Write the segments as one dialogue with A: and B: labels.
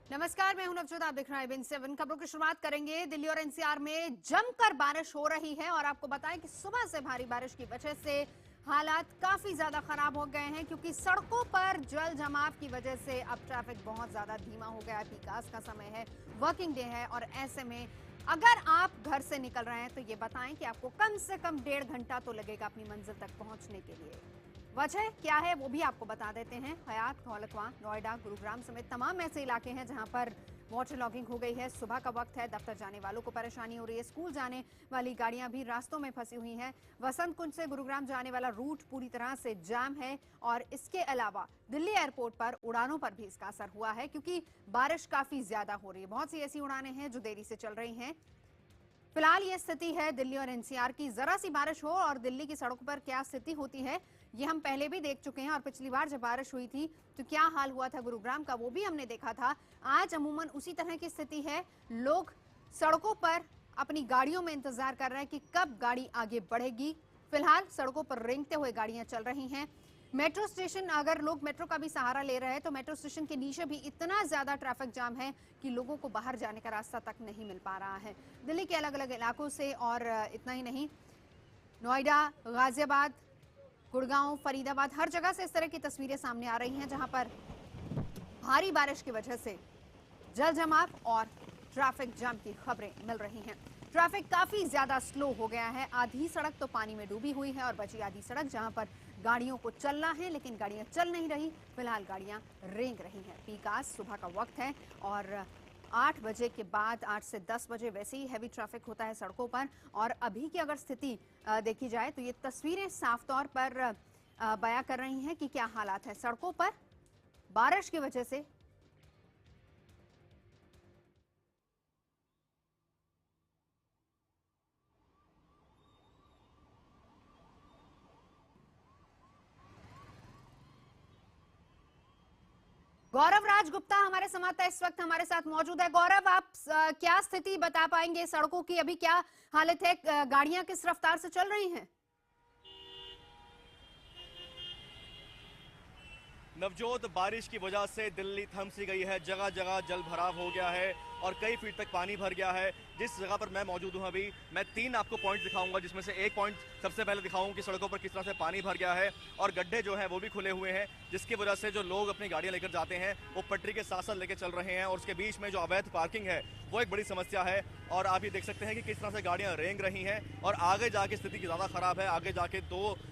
A: नमस्कार, मैं हूं नवजोत। आप देख रहे हैं BN7 खबरों की शुरुआत करेंगे। दिल्ली और एनसीआर में जमकर बारिश हो रही है और आपको बताएं कि सुबह से भारी बारिश की वजह से हालात काफी ज्यादा खराब हो गए हैं, क्योंकि सड़कों पर जल जमाव की वजह से अब ट्रैफिक बहुत ज्यादा धीमा हो गया है। पीक आवर्स का समय है, वर्किंग डे है और ऐसे में अगर आप घर से निकल रहे हैं तो ये बताएं कि आपको कम से कम 1.5 घंटा तो लगेगा अपनी मंजिल तक पहुंचने के लिए। वजह क्या है वो भी आपको बता देते हैं। हयात, खौलखवां, नोएडा, गुरुग्राम समेत तमाम ऐसे इलाके हैं जहां पर वाटर लॉगिंग हो गई है। सुबह का वक्त है, दफ्तर जाने वालों को परेशानी हो रही है। स्कूल जाने वाली गाड़ियां भी रास्तों में फंसी हुई हैं। वसंत कुंज से गुरुग्राम जाने वाला रूट पूरी तरह से जाम है और इसके अलावा दिल्ली एयरपोर्ट पर उड़ानों पर भी इसका असर हुआ है, क्योंकि बारिश काफी ज्यादा हो रही है। बहुत सी ऐसी उड़ानें हैं जो देरी से चल रही हैं। फिलहाल ये स्थिति है दिल्ली और एनसीआर की। जरा सी बारिश हो और दिल्ली की सड़कों पर क्या स्थिति होती है ये हम पहले भी देख चुके हैं, और पिछली बार जब बारिश हुई थी तो क्या हाल हुआ था गुरुग्राम का वो भी हमने देखा था। आज अमूमन उसी तरह की स्थिति है। लोग सड़कों पर अपनी गाड़ियों में इंतजार कर रहे हैं कि कब गाड़ी आगे बढ़ेगी। फिलहाल सड़कों पर रेंगते हुए गाड़ियां चल रही हैं। मेट्रो स्टेशन, अगर लोग मेट्रो का भी सहारा ले रहे हैं तो मेट्रो स्टेशन के नीचे भी इतना ज्यादा ट्रैफिक जाम है कि लोगों को बाहर जाने का रास्ता तक नहीं मिल पा रहा है। दिल्ली के अलग अलग इलाकों से, और इतना ही नहीं, नोएडा, गाजियाबाद, गुड़गांव, फरीदाबाद, हर जगह से इस तरह की तस्वीरें सामने आ रही हैं जहां पर भारी बारिश की वजह से जल जमाव और ट्रैफिक जाम की खबरें मिल रही हैं। ट्रैफिक काफी ज्यादा स्लो हो गया है। आधी सड़क तो पानी में डूबी हुई है और बची आधी सड़क जहां पर गाड़ियों को चलना है लेकिन गाड़ियां चल नहीं रही। फिलहाल गाड़ियां रेंग रही हैं। पीक आवर्स सुबह का वक्त है और 8 बजे के बाद 8 से 10 बजे वैसे ही हैवी ट्रैफिक होता है सड़कों पर। और अभी की अगर स्थिति देखी जाए तो ये तस्वीरें साफ तौर पर बयां कर रही हैं कि क्या हालात है सड़कों पर बारिश की वजह से। गौरव राज गुप्ता हमारे संवाददाता इस वक्त हमारे साथ मौजूद है। गौरव, आप क्या स्थिति बता पाएंगे सड़कों की? अभी क्या हालत है? गाड़ियां किस रफ्तार से चल रही हैं?
B: नवजोत, बारिश की वजह से दिल्ली थम सी गई है। जगह जगह जल भराव हो गया है और कई फीट तक पानी भर गया है। जिस जगह पर मैं मौजूद हूं अभी, मैं 3 आपको पॉइंट दिखाऊंगा, जिसमें से एक पॉइंट सबसे पहले दिखाऊं कि सड़कों पर किस तरह से पानी भर गया है और गड्ढे जो हैं वो भी खुले हुए हैं, जिसकी वजह से जो लोग अपनी गाड़ियां लेकर जाते हैं वो पटरी के साथ साथ लेकर चल रहे हैं। और उसके बीच में जो अवैध पार्किंग है वो एक बड़ी समस्या है। और आप ये देख सकते हैं कि किस तरह से गाड़ियां रेंग रही हैं और आगे जाके स्थिति ज़्यादा खराब है। आगे जाके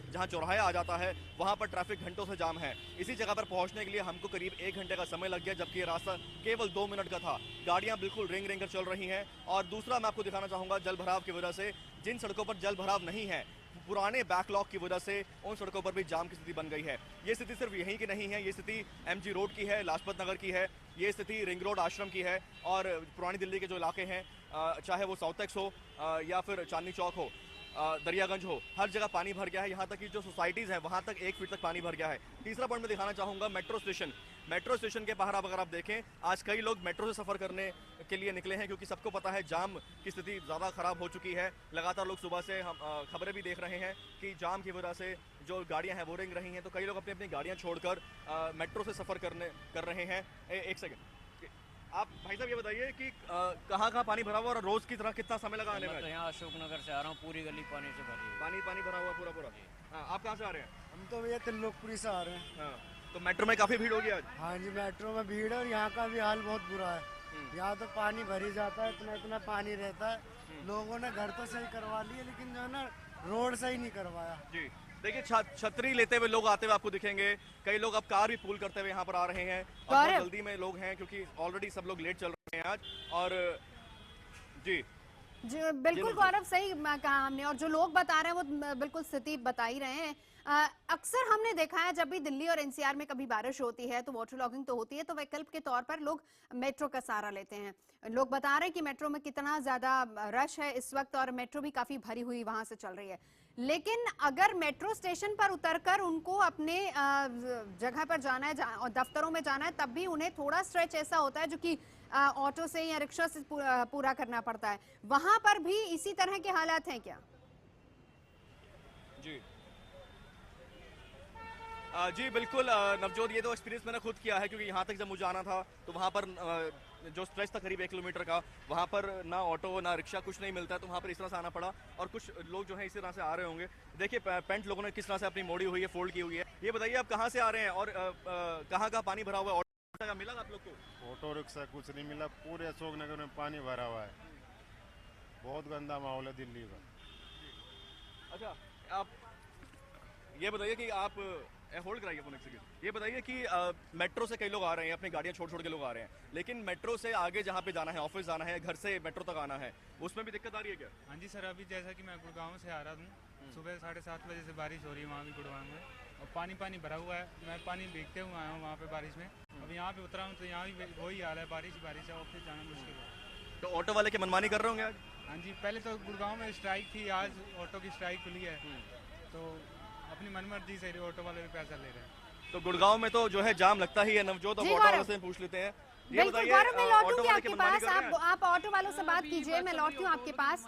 B: जहां चौराहे आ जाता है वहां पर ट्रैफिक घंटों से जाम है। इसी जगह पर पहुंचने के लिए हमको करीब 1 घंटे का समय लग गया, जबकि ये रास्ता केवल 2 मिनट का था। गाड़ियां बिल्कुल रेंग रेंग कर चल रही हैं। और दूसरा मैं आपको दिखाना चाहूंगा, जल भराव की वजह से जिन सड़कों पर जल भराव नहीं है, पुराने बैकलॉग की वजह से उन सड़कों पर भी जाम की स्थिति बन गई है। ये स्थिति सिर्फ यहीं की नहीं है, ये स्थिति MG रोड की है, लाजपत नगर की है, ये स्थिति रिंग रोड आश्रम की है और पुरानी दिल्ली के जो इलाके हैं, चाहे वो साउथ एक्स हो या फिर चांदनी चौक हो, दरियागंज हो, हर जगह पानी भर गया है। यहाँ तक कि जो सोसाइटीज़ हैं वहाँ तक 1 फीट तक पानी भर गया है। तीसरा पॉइंट मैं दिखाना चाहूँगा, मेट्रो स्टेशन। मेट्रो स्टेशन के बाहर अगर आप देखें, आज कई लोग मेट्रो से सफ़र करने के लिए निकले हैं, क्योंकि सबको पता है जाम की स्थिति ज़्यादा ख़राब हो चुकी है। लगातार लोग सुबह से हम खबरें भी देख रहे हैं कि जाम की वजह से जो गाड़ियाँ हैं वो रेंग रही हैं, तो कई लोग अपनी अपनी गाड़ियाँ छोड़कर मेट्रो से सफ़र कर रहे हैं। एक सेकेंड, आप भाई साहब ये बताइए कि कहाँ कहाँ पानी भरा हुआ और रोज की तरह कितना समय लगा आने में?
C: मैं तो यहाँ अशोकनगर से आ रहा हूँ, पूरी गली पानी से भरी है।
B: पानी पानी भरा हुआ पूरा पूरा। हाँ, आप कहाँ से आ रहे हैं?
D: हम तो भैया त्रिलोकपुरी से आ रहे हैं।
B: हाँ, तो मेट्रो में काफी भीड़ होगी आज?
D: हाँ जी, मेट्रो में भीड़ है और यहाँ का भी हाल बहुत बुरा है। यहाँ तो पानी भरी जाता है, इतना इतना पानी रहता है। लोगों ने घर तो सही करवा लिए, लेकिन जो है ना, रोड सही नहीं करवाया।
B: जी, देखिए छतरी लेते हुए लोग आते हुए आपको दिखेंगे। कई लोग अब कार भी पूल करते हुए यहाँ पर आ रहे हैं और बहुत जल्दी में लोग हैं, क्योंकि ऑलरेडी सब लोग लेट चल रहे हैं आज। और जी
A: जी बिल्कुल गौरव, सही कहा हमने। और जो लोग बता रहे हैं वो बिल्कुल स्थिति बता ही रहे हैं। अक्सर हमने देखा है जब भी दिल्ली और एनसीआर में कभी बारिश होती है तो वाटर लॉगिंग तो होती है, तो वैकल्प के तौर पर लोग मेट्रो का सहारा लेते हैं। लोग बता रहे हैं कि मेट्रो में कितना ज्यादा रश है इस वक्त और मेट्रो भी काफी भरी हुई वहां से चल रही है। लेकिन अगर मेट्रो स्टेशन पर उतरकर उनको अपने जगह पर जाना है और दफ्तरों में जाना है, तब भी उन्हें थोड़ा स्ट्रेच ऐसा होता है जो कि ऑटो से या रिक्शा से पूरा करना पड़ता है। वहां पर भी इसी तरह के हालात हैं क्या?
B: जी, जी बिल्कुल नवजोत, ये तो एक्सपीरियंस मैंने खुद किया है, क्योंकि यहाँ तक जब मुझे आना था तो वहाँ पर जो स्ट्रेच था करीब 1 किलोमीटर का, वहाँ पर ना ऑटो ना रिक्शा कुछ नहीं मिलता है, तो वहाँ पर इस तरह से आना पड़ा। और कुछ लोग जो है इसी तरह से आ रहे होंगे। देखिए पैंट लोगों ने किस तरह से अपनी मोड़ी हुई है, फोल्ड की हुई है। ये बताइए आप कहाँ से आ रहे हैं और कहाँ कहाँ पानी भरा हुआ है? ऑटो का मिला आप लोग को?
E: ऑटो रिक्शा कुछ नहीं मिला, पूरे अशोकनगर में पानी भरा हुआ है। बहुत गंदा माहौल है दिल्ली का।
B: अच्छा, आप ये बताइए कि आप होल्ड कराइए फोन एक सेकंड। ये बताइए कि मेट्रो से कई लोग आ रहे हैं, अपनी गाड़ियां छोड़ के लोग आ रहे हैं, लेकिन मेट्रो से आगे जहाँ पे जाना है, ऑफिस जाना है, घर से मेट्रो तक आना है, उसमें भी दिक्कत आ रही है क्या?
F: हाँ जी सर, अभी जैसा कि मैं गुड़गांव से आ रहा हूँ, सुबह 7:30 बजे से बारिश हो रही है वहाँ भी गुड़गांव में, और पानी भरा हुआ है। मैं पानी देखते हुए आया हूँ वहाँ पे बारिश में। अब यहाँ पे उतरा हूँ तो यहाँ भी वही हाल है, बारिश है, ऑफिस जाना मुश्किल है।
B: तो ऑटो वाले की मनमानी कर रहे होंगे आज?
F: हाँ जी, पहले तो गुड़गांव में स्ट्राइक थी, आज ऑटो की स्ट्राइक खुली है, तो अपनी मनमर्जी से ऑटो वाले भी पैसा ले रहे हैं।
B: तो गुड़गांव में तो जो है जाम लगता ही है नवजोत। अब
A: जी,
B: ऑटो वालों
A: गौरव।
B: से पूछ लेते हैं। ये
A: बिल्कुल
B: बताइए,
A: गौरव, मैं
B: ऑटो
A: लौटूंगी
B: वाले की
A: आपके
B: मनमानी
A: पास।
B: कर रहे हैं?
A: आप ऑटो वालों से बात कीजिए, मैं लौटती हूँ आपके पास।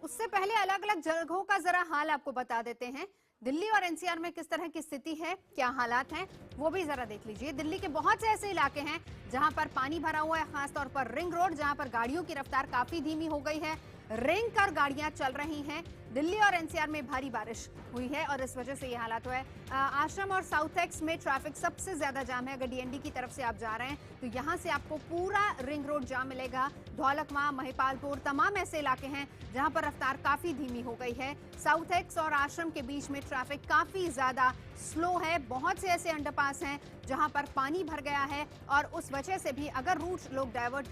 A: उससे पहले अलग अलग जगहों का जरा हाल आपको बता देते हैं। दिल्ली और एनसीआर में किस तरह की स्थिति है, क्या हालात हैं, वो भी जरा देख लीजिए। दिल्ली के बहुत से ऐसे इलाके हैं जहां पर पानी भरा हुआ है, खासतौर पर रिंग रोड, जहां पर गाड़ियों की रफ्तार काफी धीमी हो गई है, रिंग कर गाड़ियां चल रही हैं। दिल्ली और एनसीआर में भारी बारिश हुई है और इस वजह से ये हालात हुआ है। आश्रम और साउथ एक्स में ट्रैफिक सबसे ज्यादा जाम है। अगर डीएनडी की तरफ से आप जा रहे हैं तो यहां से आपको पूरा रिंग रोड जाम मिलेगा। धौलकमा, महिपालपुर, तमाम ऐसे इलाके हैं जहां पर रफ्तार काफी धीमी हो गई है। साउथ एक्स और आश्रम के बीच में ट्रैफिक काफी ज्यादा स्लो है। बहुत से ऐसे अंडरपास हैं जहां पर पानी भर गया है और उस वजह से भी अगर रूट लोग डाइवर्ट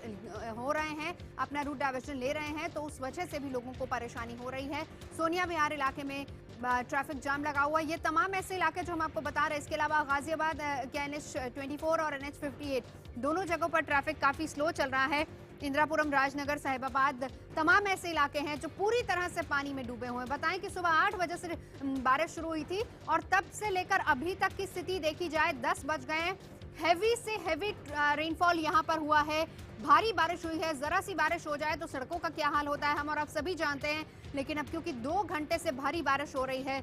A: हो रहे हैं, अपना रूट डाइवर्जन ले रहे हैं, तो उस वजह से भी लोगों को परेशानी हो रही है। सोनिया विहार इलाके में ट्रैफिक जाम लगा हुआ है। ये तमाम ऐसे इलाके जो हम आपको बता रहे हैं। इसके अलावा गाजियाबाद के NH-24 और NH-58 दोनों जगहों पर ट्रैफिक काफी स्लो चल रहा है। इंदिरापुरम, राजनगर, साहिबाबाद, तमाम ऐसे इलाके हैं जो पूरी तरह से पानी में डूबे हुए हैं। बताएं कि सुबह 8 बजे से बारिश शुरू हुई थी और तब से लेकर अभी तक की स्थिति देखी जाए 10 बज गए हैं। हैवी से हैवी रेनफॉल यहाँ पर हुआ है, भारी बारिश हुई है। जरा सी बारिश हो जाए तो सड़कों का क्या हाल होता है हम और आप सभी जानते हैं, लेकिन अब क्योंकि 2 घंटे से भारी बारिश हो रही है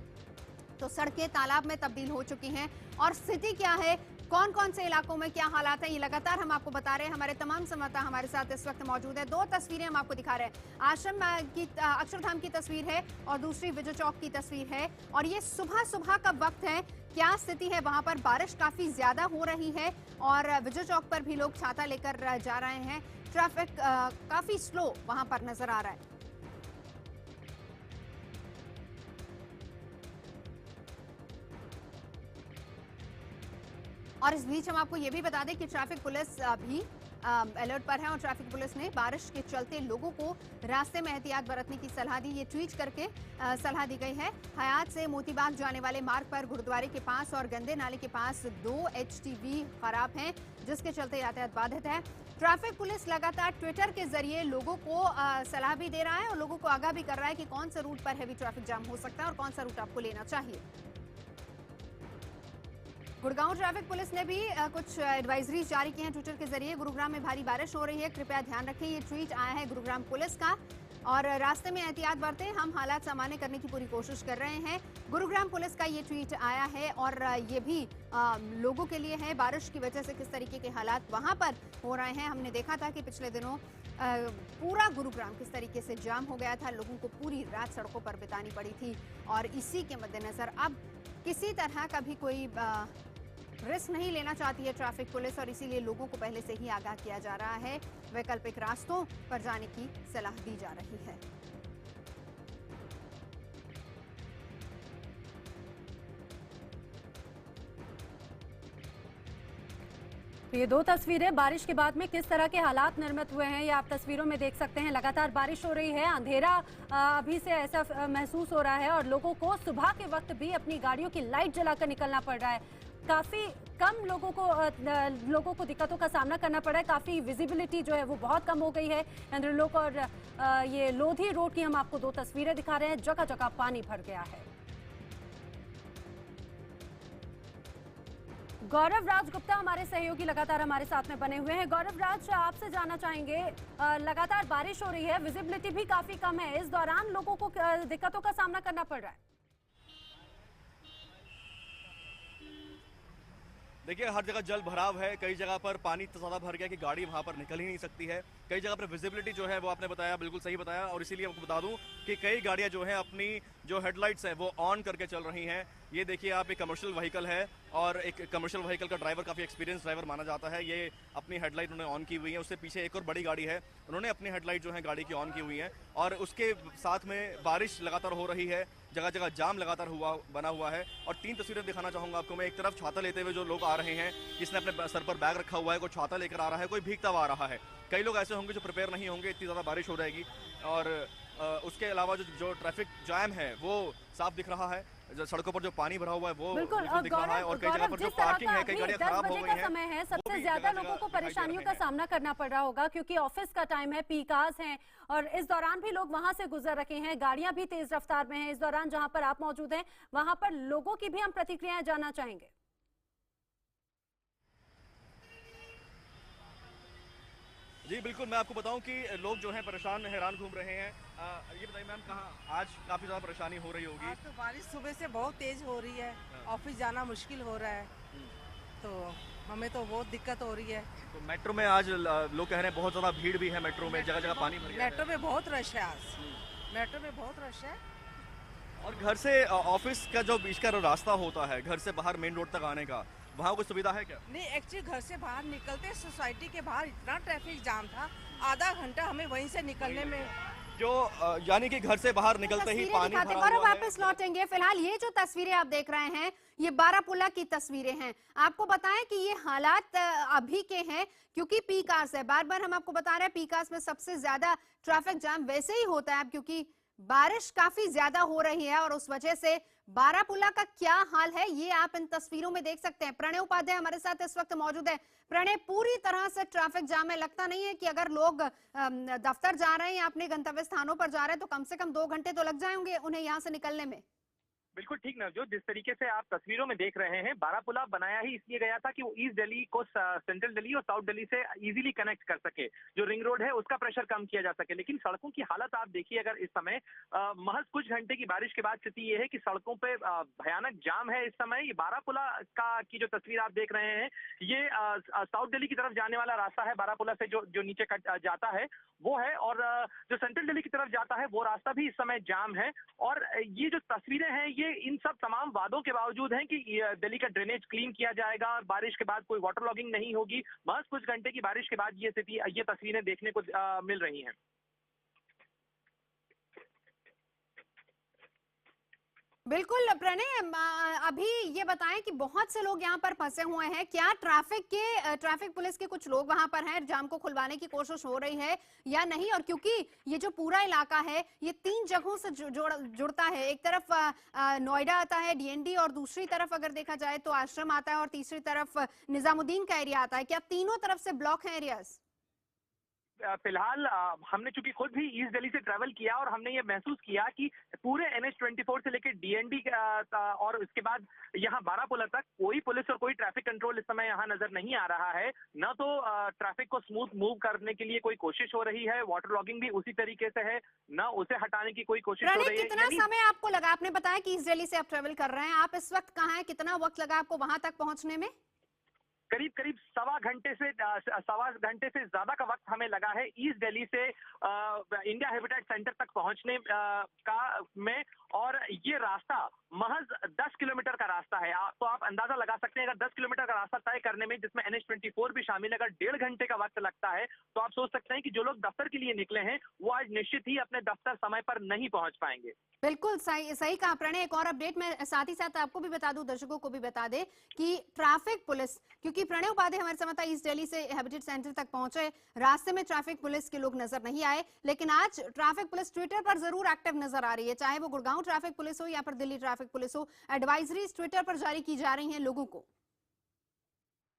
A: तो सड़कें तालाब में तब्दील हो चुकी हैं। और स्थिति क्या है, कौन कौन से इलाकों में क्या हालात हैं, ये लगातार हम आपको बता रहे हैं। हमारे तमाम संवाददाता हमारे साथ इस वक्त मौजूद है। 2 तस्वीरें हम आपको दिखा रहे हैं। आश्रम की अक्षरधाम की तस्वीर है और दूसरी विजय चौक की तस्वीर है। और ये सुबह सुबह का वक्त है। क्या स्थिति है वहां पर? बारिश काफी ज्यादा हो रही है और विजय चौक पर भी लोग छाता लेकर जा रहे हैं। ट्रैफिक काफी स्लो वहां पर नजर आ रहा है। और इस बीच हम आपको ये भी बता दें कि ट्रैफिक पुलिस भी अलर्ट पर है और ट्रैफिक पुलिस ने बारिश के चलते लोगों को रास्ते में एहतियात बरतने की सलाह दी। ये ट्वीट करके सलाह दी गई है। हयात से मोतीबाग जाने वाले मार्ग पर गुरुद्वारे के पास और गंदे नाले के पास 2 HTV खराब हैं, जिसके चलते यातायात बाधित है। ट्रैफिक पुलिस लगातार ट्विटर के जरिए लोगों को सलाह भी दे रहा है और लोगों को आगाह भी कर रहा है कि कौन से रूट पर हैवी ट्रैफिक जाम हो सकता है और कौन सा रूट आपको लेना चाहिए। गुड़गांव ट्रैफिक पुलिस ने भी कुछ एडवाइजरी जारी की हैं ट्विटर के जरिए। गुरुग्राम में भारी बारिश हो रही है, कृपया ध्यान रखें। ये ट्वीट आया है गुरुग्राम पुलिस का। और रास्ते में एहतियात बरतें, हम हालात सामान्य करने की पूरी कोशिश कर रहे हैं। गुरुग्राम पुलिस का ये ट्वीट आया है और ये भी लोगों के लिए है। बारिश की वजह से किस तरीके के हालात वहां पर हो रहे हैं, हमने देखा था कि पिछले दिनों पूरा गुरुग्राम किस तरीके से जाम हो गया था, लोगों को पूरी रात सड़कों पर बितानी पड़ी थी। और इसी के मद्देनजर अब किसी तरह का भी कोई रिस्क नहीं लेना चाहती है ट्रैफिक पुलिस और इसीलिए लोगों को पहले से ही आगाह किया जा रहा है। वैकल्पिक रास्तों पर जाने की सलाह दी जा रही है।
G: तो ये 2 तस्वीरें बारिश के बाद में किस तरह के हालात निर्मित हुए हैं, ये आप तस्वीरों में देख सकते हैं। लगातार बारिश हो रही है, अंधेरा अभी से ऐसा महसूस हो रहा है और लोगों को सुबह के वक्त भी अपनी गाड़ियों की लाइट जलाकर निकलना पड़ रहा है। काफ़ी कम लोगों को दिक्कतों का सामना करना पड़ा है। काफ़ी विजिबिलिटी जो है वो बहुत कम हो गई है। इंद्रलोक और ये लोधी रोड की हम आपको 2 तस्वीरें दिखा रहे हैं। जगह जगह पानी भर गया है। गौरव राज गुप्ता हमारे सहयोगी लगातार हमारे साथ में बने हुए हैं। गौरव राज, आपसे जानना चाहेंगे, लगातार बारिश हो रही है, विजिबिलिटी भी काफ़ी कम है, इस दौरान लोगों को दिक्कतों का सामना करना पड़ रहा है।
B: देखिए हर जगह जल भराव है, कई जगह पर पानी इतना ज़्यादा भर गया कि गाड़ी वहाँ पर निकल ही नहीं सकती है। कई जगह पर विजिबिलिटी जो है वो आपने बताया, बिल्कुल सही बताया, और इसीलिए आपको बता दूं कि कई गाड़ियाँ जो हैं अपनी जो हेडलाइट्स हैं वो ऑन करके चल रही हैं। ये देखिए आप, एक कमर्शियल व्हीकल है और एक कमर्शियल व्हीकल का ड्राइवर काफ़ी एक्सपीरियंस ड्राइवर माना जाता है। ये अपनी हेडलाइट उन्होंने ऑन की हुई है, उससे पीछे एक और बड़ी गाड़ी है, उन्होंने अपनी हेडलाइट जो है गाड़ी की ऑन की हुई है, और उसके साथ में बारिश लगातार हो रही है, जगह जगह जाम लगातार बना हुआ है। और 3 तस्वीरें दिखाना चाहूँगा आपको मैं। एक तरफ छाता लेते हुए जो लोग आ रहे हैं, किसने अपने सर पर बैग रखा हुआ है, कोई छाता लेकर आ रहा है, कोई भीगता हुआ आ रहा है। कई लोग ऐसे होंगे जो प्रिपेयर नहीं होंगे, इतनी ज़्यादा बारिश हो जाएगी। और उसके अलावा जो ट्रैफिक जैम है वो साफ दिख रहा है, जो सड़कों पर जो पानी भरा हुआ है वो
G: बिल्कुल।
B: दिख रहा है, और कई जगह पर जो पार्किंग है, कई गाड़ियां खराब हो गई हैं।
G: समय है,
B: वो
G: सबसे
B: भी
G: ज्यादा
B: जगह
G: लोगों को
B: जगह दिखाई दे
G: परेशानियों
B: रहे
G: का
B: हैं।
G: सामना करना पड़ रहा होगा क्योंकि ऑफिस का टाइम है, पीक आवर्स हैं, और इस दौरान भी लोग वहां से गुजर रखे हैं, गाड़ियां भी तेज रफ्तार में हैं। इस दौरान जहां पर आप मौजूद हैं वहां पर लोगों की भी हम प्रतिक्रियाएं जानना चाहेंगे।
B: जी बिल्कुल, मैं आपको बताऊं कि लोग जो हैं परेशान हैरान घूम रहे हैं। ये बताइए मैम, कहाँ आज काफ़ी ज़्यादा परेशानी हो रही होगी?
H: आज तो बारिश सुबह से बहुत तेज हो रही है, ऑफिस जाना मुश्किल हो रहा है, तो हमें तो बहुत दिक्कत हो रही है।
B: तो मेट्रो में आज लोग कह रहे हैं बहुत ज़्यादा भीड़ भी है मेट्रो में, जगह जगह पानी भर गया है।
H: मेट्रो में बहुत रश है आज, मेट्रो में बहुत रश है।
B: और घर से ऑफिस का जो बीच का रास्ता होता है, घर से बाहर मेन रोड तक आने का, वहाँ कोई सुविधा है क्या?
H: नहीं, एक्चुअली घर से बाहर निकलते सोसाइटी के बाहर इतना ट्रैफिक जाम था, आधा घंटा हमें वहीं से निकलने में।
B: जो यानी कि घर से बाहर निकलते ही
A: तस्वीरें
B: पानी
A: दिखाते
B: भरा
A: हैं और
B: हुआ है।
A: वापस लौटेंगे। फिलहाल ये जो तस्वीरें आप देख रहे हैं ये बारापुला की तस्वीरें हैं। आपको बताएं कि ये हालात अभी के हैं क्योंकि पीक आवर्स है। बार बार हम आपको बता रहे हैं पीक आवर्स में सबसे ज्यादा ट्रैफिक जाम वैसे ही होता है क्योंकि बारिश काफी ज्यादा हो रही है और उस वजह से बारापुला का क्या हाल है ये आप इन तस्वीरों में देख सकते हैं। प्रणय उपाध्याय हमारे साथ इस वक्त मौजूद है। प्रणय, पूरी तरह से ट्रैफिक जाम है, लगता नहीं है कि अगर लोग दफ्तर जा रहे हैं या अपने गंतव्य स्थानों पर जा रहे हैं तो कम से कम 2 घंटे तो लग जाएंगे उन्हें यहाँ से निकलने में?
I: बिल्कुल ठीक नवजोत, जिस तरीके से आप तस्वीरों में देख रहे हैं, बारापुला बनाया ही इसलिए गया था कि वो ईस्ट दिल्ली को सेंट्रल दिल्ली और साउथ दिल्ली से इजीली कनेक्ट कर सके, जो रिंग रोड है उसका प्रेशर कम किया जा सके। लेकिन सड़कों की हालत आप देखिए, अगर इस समय महज कुछ घंटे की बारिश के बाद स्थिति ये है कि सड़कों पे भयानक जाम है इस समय। ये बारापुला की जो तस्वीर आप देख रहे हैं, ये साउथ दिल्ली की तरफ जाने वाला रास्ता है, बारापुला से जो नीचे कट जाता है वो है, और जो सेंट्रल दिल्ली की तरफ जाता है वो रास्ता भी इस समय जाम है। और ये जो तस्वीरें हैं ये इन सब तमाम वादों के बावजूद हैं कि दिल्ली का ड्रेनेज क्लीन किया जाएगा, बारिश के बाद कोई वाटर लॉगिंग नहीं होगी। बस कुछ घंटे की बारिश के बाद ये तस्वीरें देखने को मिल रही हैं।
A: बिल्कुल प्रणय, अभी ये बताएं कि बहुत से लोग यहाँ पर फंसे हुए हैं, क्या ट्रैफिक पुलिस के कुछ लोग वहां पर हैं, जाम को खुलवाने की कोशिश हो रही है या नहीं? और क्योंकि ये जो पूरा इलाका है ये 3 जगहों से जुड़ता है, एक तरफ नोएडा आता है डीएनडी, और दूसरी तरफ अगर देखा जाए तो आश्रम आता है, और तीसरी तरफ निजामुद्दीन का एरिया आता है। क्या तीनों तरफ से ब्लॉक है एरियाज?
I: फिलहाल हमने चूंकि खुद भी ईस्ट दिल्ली से ट्रैवल किया और हमने ये महसूस किया कि पूरे NH24 से लेकर डीएनडी और उसके बाद यहाँ बारापुला तक कोई पुलिस और कोई ट्रैफिक कंट्रोल इस समय यहाँ नजर नहीं आ रहा है। न तो ट्रैफिक को स्मूथ मूव करने के लिए कोई कोशिश हो रही है, वाटर लॉगिंग भी उसी तरीके से है, न उसे हटाने की कोई कोशिश हो रही है।
A: कितना समय आपको लगा? आपने बताया कि ईस्ट दिल्ली से आप ट्रैवल कर रहे हैं, आप इस वक्त कहाँ हैं? कितना वक्त लगा आपको वहां तक पहुंचने में?
I: करीब सवा घंटे से ज्यादा का वक्त हमें लगा है ईस्ट दिल्ली से इंडिया हैबिटेट सेंटर तक पहुंचने में। और ये रास्ता महज 10 किलोमीटर का रास्ता है, तो आप अंदाजा लगा सकते हैं अगर 10 किलोमीटर का रास्ता तय करने में, जिसमें NH24 भी शामिल है, अगर 1.5 घंटे का वक्त लगता है तो आप सोच सकते हैं कि जो लोग दफ्तर के लिए निकले हैं वो आज निश्चित ही अपने दफ्तर समय पर नहीं पहुंच पाएंगे।
A: बिल्कुल सही कहा प्रणय। एक और अपडेट मैं साथ ही साथ आपको भी बता दूं, दर्शकों को भी बता दे कि ट्रैफिक पुलिस, क्योंकि प्रणय उपाध्याय हमारे संवाददाता ईस्ट दिल्ली से हैबिटेट सेंटर तक पहुंचे, रास्ते में ट्रैफिक पुलिस के लोग नजर नहीं आए, लेकिन आज ट्रैफिक पुलिस ट्विटर पर जरूर एक्टिव नजर आ रही है, चाहे वो गुड़गांव ट्रैफिक पुलिस हो या फिर दिल्ली ट्रैफिक पुलिस हो। एडवाइजरीज ट्विटर पर जारी की जा रही हैं लोगों को।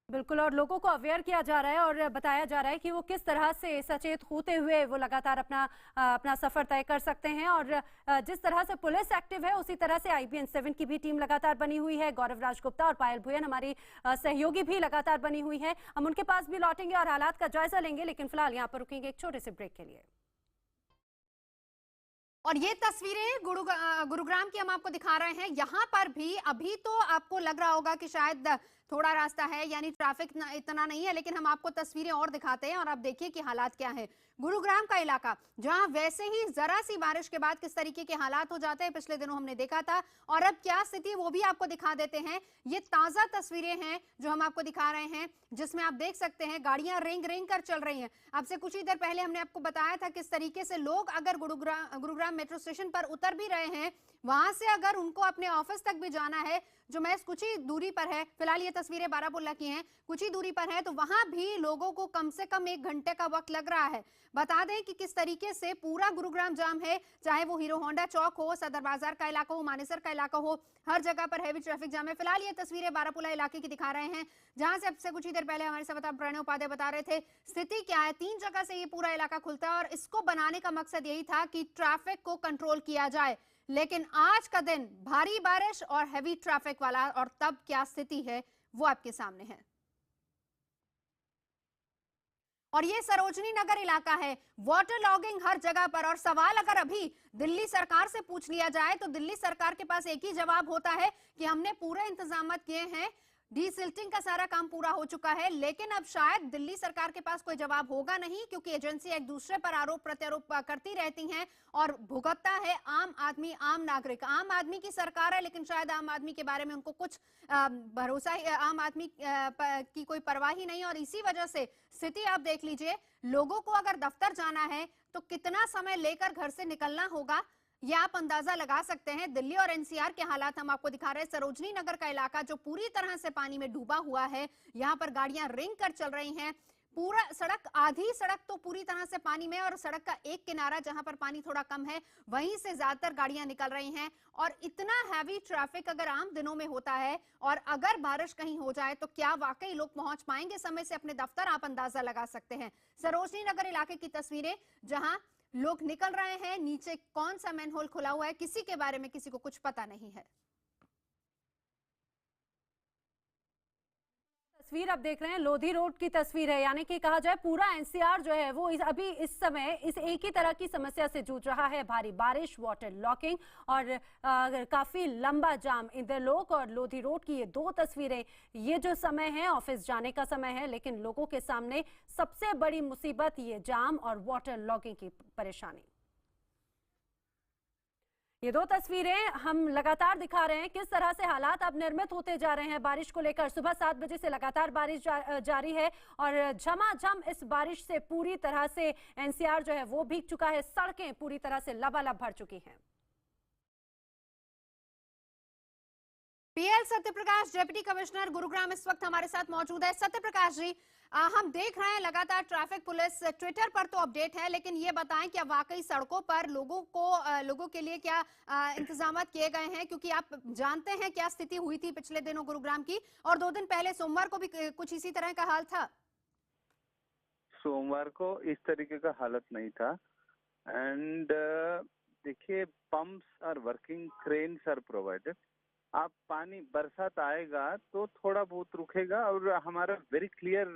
G: बिल्कुल, और लोगों को अवेयर किया जा रहा है और बताया जा रहा है कि वो किस तरह से सचेत होते हुए वो लगातार अपना सफर तय कर सकते हैं। और जिस तरह से पुलिस एक्टिव है उसी तरह से IPN7 की भी टीम लगातार बनी हुई है। गौरव राजगुप्ता और पायल भुयन हमारी सहयोगी भी लगातार बनी हुई है। हम उनके पास भी लौटेंगे और हालात का जायजा लेंगे, लेकिन फिलहाल यहाँ पर रुकेंगे एक छोटे से ब्रेक के लिए।
A: और ये तस्वीरें गुरुग्राम की हम आपको दिखा रहे हैं। यहाँ पर भी अभी तो आपको लग रहा होगा कि शायद थोड़ा रास्ता है, यानी ट्रैफिक इतना नहीं है। लेकिन हम आपको तस्वीरें और दिखाते हैं और आप देखिए कि हालात क्या है। गुरुग्राम का इलाका, जहां वैसे ही जरा सी बारिश के बाद किस तरीके के हालात हो जाते हैं, पिछले दिनों हमने देखा था, और अब क्या स्थिति वो भी आपको दिखा देते हैं। ये ताजा तस्वीरें हैं जो हम आपको दिखा रहे हैं, जिसमें आप देख सकते हैं गाड़ियां रेंग रेंग कर चल रही हैं। आपसे कुछ ही देर पहले हमने आपको बताया था किस तरीके से लोग अगर गुरुग्राम मेट्रो स्टेशन पर उतर भी रहे हैं, वहां से अगर उनको अपने ऑफिस तक भी जाना है, जो महज कुछ ही दूरी पर है, फिलहाल ये तस्वीरें बारामुल्ला की हैं, कुछ ही दूरी पर है, तो वहां भी लोगों को कम से कम 1 घंटे का वक्त लग रहा है। बता दें कि किस तरीके से पूरा गुरुग्राम जाम है, चाहे वो हीरो होंडा चौक हो, सदर बाजार का इलाका हो, मानेसर का इलाका हो, हर जगह पर हैवी ट्रैफिक जाम है। फिलहाल ये तस्वीरें बारामुल्ला इलाके की दिखा रहे हैं, जहां से अब से कुछ ही देर पहले हमारे संवाददाता प्रणय उपाध्याय बता रहे थे स्थिति क्या है। 3 जगह से ये पूरा इलाका खुलता है और इसको बनाने का मकसद यही था कि ट्रैफिक को कंट्रोल किया जाए। लेकिन आज का दिन भारी बारिश और हैवी ट्रैफिक वाला, और तब क्या स्थिति है वो आपके सामने है। और ये सरोजनी नगर इलाका है, वाटर लॉगिंग हर जगह पर। और सवाल अगर अभी दिल्ली सरकार से पूछ लिया जाए तो दिल्ली सरकार के पास एक ही जवाब होता है कि हमने पूरे इंतजाम किए हैं, डीसिल्टिंग का सारा काम पूरा हो चुका है। लेकिन अब शायद दिल्ली सरकार के पास कोई जवाब होगा नहीं, क्योंकि एजेंसी एक दूसरे पर आरोप प्रत्यारोप करती रहती हैं और भुगतता है आम आदमी, आम नागरिक। आम आदमी की सरकार है, लेकिन शायद आम आदमी के बारे में उनको कुछ भरोसा ही, आम आदमी की कोई परवाह ही नहीं। और इसी वजह से स्थिति आप देख लीजिए, लोगों को अगर दफ्तर जाना है तो कितना समय लेकर घर से निकलना होगा, ये आप अंदाजा लगा सकते हैं। दिल्ली और एनसीआर के हालात हम आपको दिखा रहे हैं। सरोजनी नगर का इलाका जो पूरी तरह से पानी में डूबा हुआ है, यहाँ पर गाड़ियां रेंग कर चल रही हैं। पूरा सड़क, आधी सड़क तो पूरी तरह से पानी में, और सड़क का एक किनारा जहां पर पानी थोड़ा कम है, वहीं से ज्यादातर गाड़ियां निकल रही हैं। और इतना हैवी ट्रैफिक अगर आम दिनों में होता है और अगर बारिश कहीं हो जाए तो क्या वाकई लोग पहुंच पाएंगे समय से अपने दफ्तर, आप अंदाजा लगा सकते हैं। सरोजनी नगर इलाके की तस्वीरें, जहां लोग निकल रहे हैं, नीचे कौन सा मैनहोल खुला हुआ है किसी के बारे में किसी को कुछ पता नहीं है।
G: तस्वीर आप देख रहे हैं लोधी रोड की तस्वीर है, यानी कि कहा जाए पूरा एनसीआर जो है वो अभी इस समय इस एक ही तरह की समस्या से जूझ रहा है। भारी बारिश, वाटर लॉकिंग और काफी लंबा जाम। इंद्रलोक और लोधी रोड की ये 2 तस्वीरें, ये जो समय है ऑफिस जाने का समय है, लेकिन लोगों के सामने सबसे बड़ी मुसीबत ये जाम और वाटर लॉकिंग की परेशानी। ये 2 तस्वीरें हम लगातार दिखा रहे हैं किस तरह से हालात अब निर्मित होते जा रहे हैं बारिश को लेकर। सुबह 7 बजे से लगातार बारिश जारी है और झमाझम इस बारिश से पूरी तरह से एनसीआर जो है वो भीग चुका है। सड़कें पूरी तरह से लबालब भर चुकी हैं।
A: PL Satyaprakash, deputy commissioner Gurugram, इस वक्त हमारे साथ मौजूद है। सत्यप्रकाश जी, हम देख रहे हैं लगातार ट्रैफिक पुलिस, ट्विटर पर तो अपडेट है, लेकिन ये बताएं क्या वाकई सड़कों पर लोगों के लिए क्या इंतजाम किए गए हैं, क्योंकि आप जानते हैं क्या स्थिति हुई थी पिछले दिनों गुरुग्राम की, और 2 दिन पहले सोमवार को भी कुछ इसी तरह का हाल था।
J: सोमवार को इस तरीके का हालत नहीं था। एंड देखिए, pumps are working, cranes are provided. आप पानी बरसात आएगा तो थोड़ा बहुत रुकेगा, और हमारा वेरी क्लियर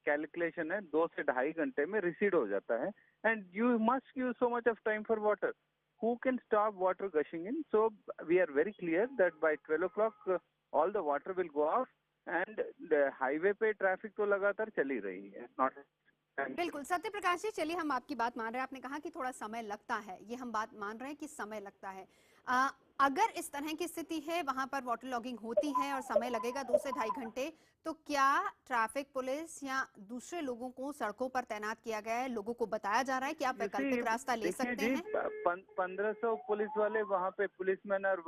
J: कैलकुलेशन है 2 से 2.5 घंटे में रिसीड हो जाता है। And you must give so much of time for water, who can stop water gushing in. So we are very clear that by 12 o'clock all the water will go off. And highway पे traffic तो लगातार चली रही है, not.
A: बिल्कुल सत्य प्रकाश जी, चलिए हम आपकी बात मान रहे हैं। आपने कहा कि थोड़ा समय लगता है, ये हम बात मान रहे हैं कि समय लगता है। अगर इस तरह की स्थिति है, वहां पर वाटर लॉगिंग होती है और समय लगेगा 2 से 2.5 घंटे, तो क्या ट्रैफिक पुलिस या दूसरे लोगों को सड़कों पर तैनात किया गया है? लोगों को बताया जा रहा है कि आप वैकल्पिक रास्ता ले सकते हैं?
J: 1500 पुलिस वाले वहाँ पे policeman are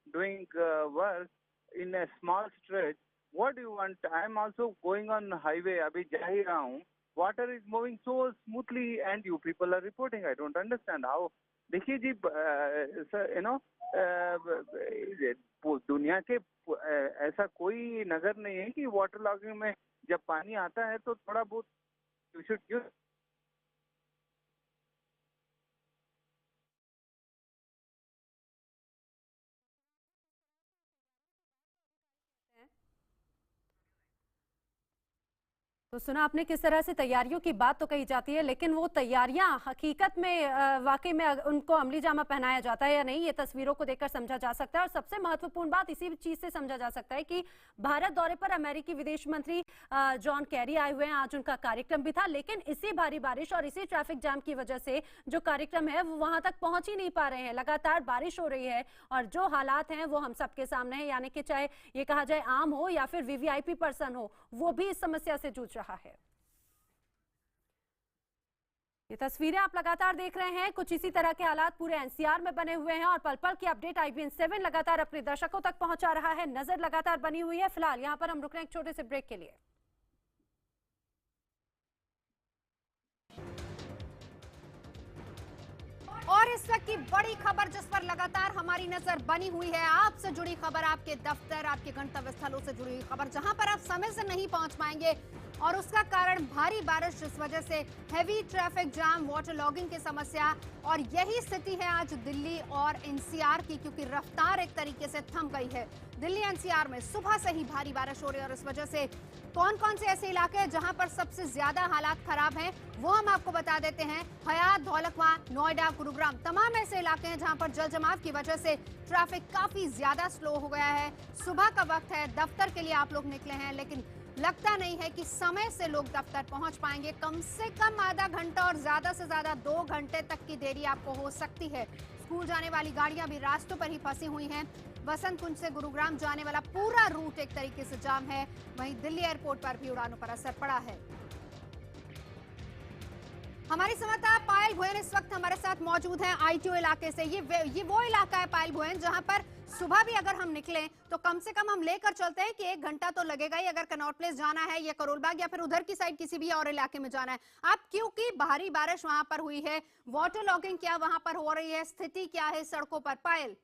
J: doing work in a small stretch. What you want? I am also going on highway, अभी जा ही रहा हूँ। Water is moving so smoothly and you people are reporting. I don't understand how. देखिए जी, you know, दुनिया के ऐसा कोई नगर नहीं है कि वाटर लॉगिंग में जब पानी आता है तो थोड़ा बहुत यू शुड यूज।
G: तो सुना आपने किस तरह से तैयारियों की बात तो कही जाती है, लेकिन वो तैयारियां हकीकत में वाकई में उनको अमली जामा पहनाया जाता है या नहीं, ये तस्वीरों को देखकर समझा जा सकता है। और सबसे महत्वपूर्ण बात इसी चीज से समझा जा सकता है कि भारत दौरे पर अमेरिकी विदेश मंत्री जॉन कैरी आए हुए हैं। आज उनका कार्यक्रम भी था, लेकिन इसी भारी बारिश और इसी ट्रैफिक जाम की वजह से जो कार्यक्रम है वो वहां तक पहुंच ही नहीं पा रहे हैं। लगातार बारिश हो रही है और जो हालात हैं वो हम सबके सामने है, यानी कि चाहे ये कहा जाए आम हो या फिर वीवीआईपी पर्सन हो, वो भी इस समस्या से जूझ रहा है। ये तस्वीरें आप लगातार देख रहे हैं, कुछ इसी तरह के हालात पूरे एनसीआर में बने हुए हैं और पल पल की अपडेट IBN 7 लगातार अपने दर्शकों तक पहुंचा रहा है। नजर लगातार बनी हुई है। फिलहाल यहां पर हम रुक रहे हैं एक छोटे से ब्रेक के लिए।
A: और इस वक्त की बड़ी खबर जिस पर लगातार हमारी नजर बनी हुई है, आपसे जुड़ी खबर, आपके दफ्तर, आपके गंतव्य स्थलों से जुड़ी हुई खबर, जहां पर आप समय से नहीं पहुंच पाएंगे और उसका कारण भारी बारिश, जिस वजह से heavy traffic jam, water logging की समस्या। और यही स्थिति है आज दिल्ली और NCR की, क्योंकि रफ्तार एक तरीके से थम गई है। दिल्ली NCR में सुबह से ही भारी बारिश हो रही है और इस वजह से कौन कौन से ऐसे इलाके हैं जहां पर सबसे ज्यादा हालात खराब हैं वो हम आपको बता देते हैं। हयात, धौलखवा, नोएडा, गुरुग्राम, तमाम ऐसे इलाके हैं जहां पर जल जमाव की वजह से ट्रैफिक काफी ज्यादा स्लो हो गया है। सुबह का वक्त है, दफ्तर के लिए आप लोग निकले हैं, लेकिन लगता नहीं है कि समय से लोग दफ्तर पहुंच पाएंगे। कम से कम आधा घंटा और ज्यादा से ज्यादा 2 घंटे तक की देरी आपको हो सकती है। स्कूल जाने वाली गाड़ियां भी रास्तों पर ही फंसी हुई हैं। वसंत कुंज से गुरुग्राम जाने वाला पूरा रूट एक तरीके से जाम है। वहीं दिल्ली एयरपोर्ट पर भी उड़ानों पर असर पड़ा है। हमारी संवाददाता पायल भुयन इस वक्त हमारे साथ मौजूद हैं ITO इलाके से। ये वो इलाका है पायल भुयन जहां पर सुबह भी अगर हम निकलें तो कम से कम हम लेकर चलते हैं कि 1 घंटा तो लगेगा ही, अगर कनॉट प्लेस जाना है या करोल बाग या फिर उधर की साइड किसी भी और इलाके में जाना है। आप क्योंकि भारी बारिश वहां पर हुई है, वाटर लॉगिंग क्या वहां पर हो रही है, स्थिति क्या है सड़कों पर? पायल,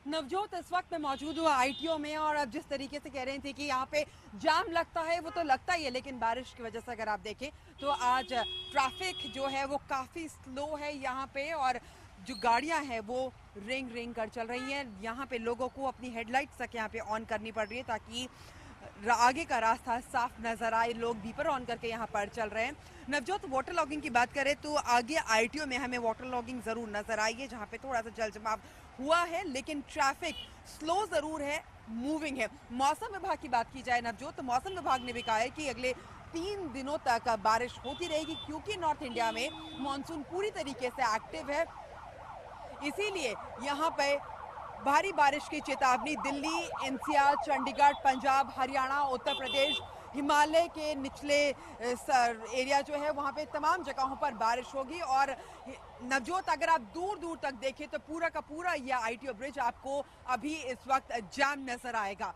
K: नवजोत, इस वक्त मैं मौजूद हूँ ITO में और अब जिस तरीके से कह रहे थे कि यहाँ पे जाम लगता है वो तो लगता ही है, लेकिन बारिश की वजह से अगर आप देखें तो आज ट्रैफिक जो है वो काफ़ी स्लो है यहाँ पे और जो गाड़ियाँ हैं वो रिंग कर चल रही हैं। यहाँ पे लोगों को अपनी हेडलाइट्स तक यहाँ पे ऑन करनी पड़ रही है ताकि आगे का रास्ता साफ नजर आए। लोग बीपर ऑन करके यहाँ पर चल रहे हैं। नवजोत, वाटर लॉगिंग की बात करें तो आगे ITO में हमें वाटर लॉगिंग जरूर नजर आई है जहाँ पे थोड़ा सा जल जमाव हुआ है, लेकिन ट्रैफिक स्लो जरूर है, मूविंग है। मौसम विभाग की बात की जाए नवजोत, तो मौसम विभाग ने भी कहा है कि अगले 3 दिनों तक बारिश होती रहेगी क्योंकि नॉर्थ इंडिया में मानसून पूरी तरीके से एक्टिव है, इसीलिए यहाँ पे भारी बारिश की चेतावनी दिल्ली, NCR, चंडीगढ़, पंजाब, हरियाणा, उत्तर प्रदेश, हिमालय के निचले एरिया जो है वहाँ पे तमाम जगहों पर बारिश होगी। और नवजोत, अगर आप दूर दूर तक देखें तो पूरा का पूरा यह ITO ब्रिज आपको अभी इस वक्त जाम नजर आएगा।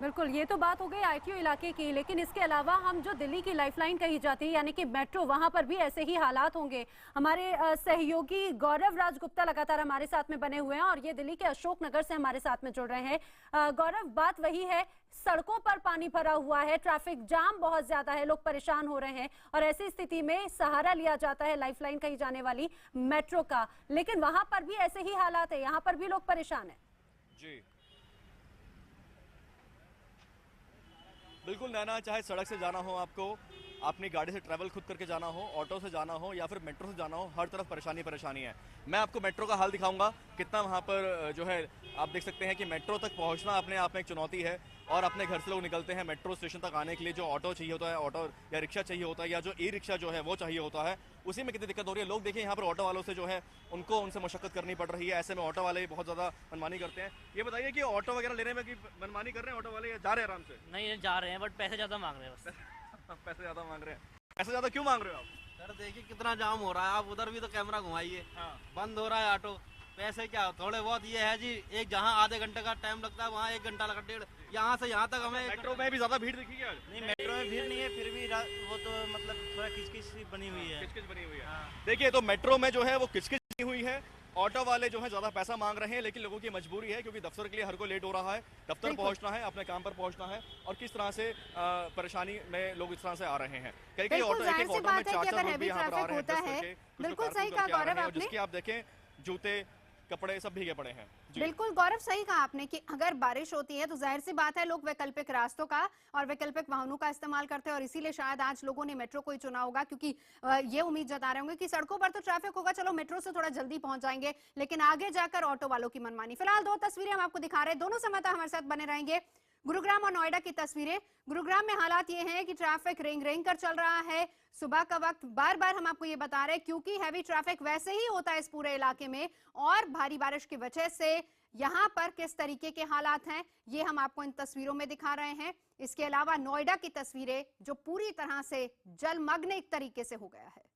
G: बिल्कुल, ये तो बात हो गई ITO इलाके की, लेकिन इसके अलावा हम जो दिल्ली की लाइफलाइन कही जाती है यानी कि मेट्रो, वहां पर भी ऐसे ही हालात होंगे। हमारे सहयोगी गौरव राज गुप्ता लगातार हमारे साथ में बने हुए हैं और ये दिल्ली के अशोकनगर से हमारे साथ में जुड़ रहे हैं। गौरव, बात वही है, सड़कों पर पानी भरा हुआ है, ट्रैफिक जाम बहुत ज्यादा है, लोग परेशान हो रहे हैं और ऐसी स्थिति में सहारा लिया जाता है लाइफलाइन कही जाने वाली मेट्रो का, लेकिन वहां पर भी ऐसे ही हालात है, यहाँ पर भी लोग परेशान है।
B: जी बिल्कुल नैना, चाहे सड़क से जाना हो आपको, अपनी गाड़ी से ट्रैवल खुद करके जाना हो, ऑटो से जाना हो या फिर मेट्रो से जाना हो, हर तरफ परेशानी है। मैं आपको मेट्रो का हाल दिखाऊंगा, कितना वहाँ पर जो है आप देख सकते हैं कि मेट्रो तक पहुँचना अपने आप में एक चुनौती है। और अपने घर से लोग निकलते हैं मेट्रो स्टेशन तक आने के लिए, जो ऑटो चाहिए होता है, ऑटो या रिक्शा चाहिए होता है या जो ई-रिक्शा जो है वो चाहिए होता है, उसी में कितनी दिक्कत हो रही है। लोग देखिए यहाँ पर ऑटो वालों से जो है उनसे मशक्कत करनी पड़ रही है। ऐसे में ऑटो वाले बहुत ज़्यादा मनमानी करते हैं। ये बताइए कि ऑटो वगैरह लेने में मनमानी कर रहे हैं ऑटो वाले या जा रहे हैं आराम से?
C: नहीं, जा रहे हैं बट पैसे ज़्यादा मांग रहे हैं बस।
B: पैसे ज़्यादा मांग रहे हैं। पैसे ज़्यादा क्यों मांग रहे हो आप?
L: सर देखिए कितना जाम हो रहा है, आप उधर भी तो कैमरा घुमाइए। बंद हो रहा है ऑटो, पैसे क्या थोड़े बहुत ये है जी, एक जहाँ आधे घंटे का टाइम लगता है वहाँ 1 घंटा लगा, 1.5, यहाँ से यहाँ तक हमें।
B: मेट्रो में भी ज्यादा भीड़ दिखी क्या?
L: नहीं, मेट्रो में भीड़ नहीं है, फिर भी वो तो मतलब थोड़ा किचकिच बनी हुई है।
B: किचकिच बनी हुई है। देखिए तो मेट्रो में जो है वो किचकिच बनी हुई है। ऑटो वाले जो है ज्यादा पैसा मांग रहे हैं, लेकिन लोगों की मजबूरी है क्योंकि दफ्तर के लिए हर कोई लेट हो रहा है, दफ्तर पहुंचना है, अपने काम पर पहुंचना है और किस तरह से परेशानी में लोग इस तरह से आ रहे हैं। कई ऑटो एक ऑटो में 4-4 लोग भी यहाँ पर आ रहे हैं।
A: बिल्कुल सही कहा गौरव आपने।
B: जिसकी आप देखें जूते, कपड़े सब भीगे पड़े हैं।
A: बिल्कुल गौरव, सही कहा आपने कि अगर बारिश होती है तो जाहिर सी बात है लोग वैकल्पिक रास्तों का और वैकल्पिक वाहनों का इस्तेमाल करते हैं, और इसीलिए शायद आज लोगों ने मेट्रो को ही चुना होगा, क्योंकि ये उम्मीद जता रहे होंगे कि सड़कों पर तो ट्रैफिक होगा, चलो मेट्रो से थोड़ा जल्दी पहुंच जाएंगे, लेकिन आगे जाकर ऑटो वालों की मनमानी। फिलहाल 2 तस्वीरें हम आपको दिखा रहे हैं, दोनों समय तक हमारे साथ बने रहेंगे। गुरुग्राम और नोएडा की तस्वीरें। गुरुग्राम में हालात ये हैं कि ट्रैफिक रेंग रेंग कर चल रहा है सुबह का वक्त। बार बार हम आपको ये बता रहे हैं क्योंकि हैवी ट्रैफिक वैसे ही होता है इस पूरे इलाके में, और भारी बारिश की वजह से यहां पर किस तरीके के हालात हैं ये हम आपको इन तस्वीरों में दिखा रहे हैं। इसके अलावा नोएडा की तस्वीरें जो पूरी तरह से जलमग्न एक तरीके से हो गया है।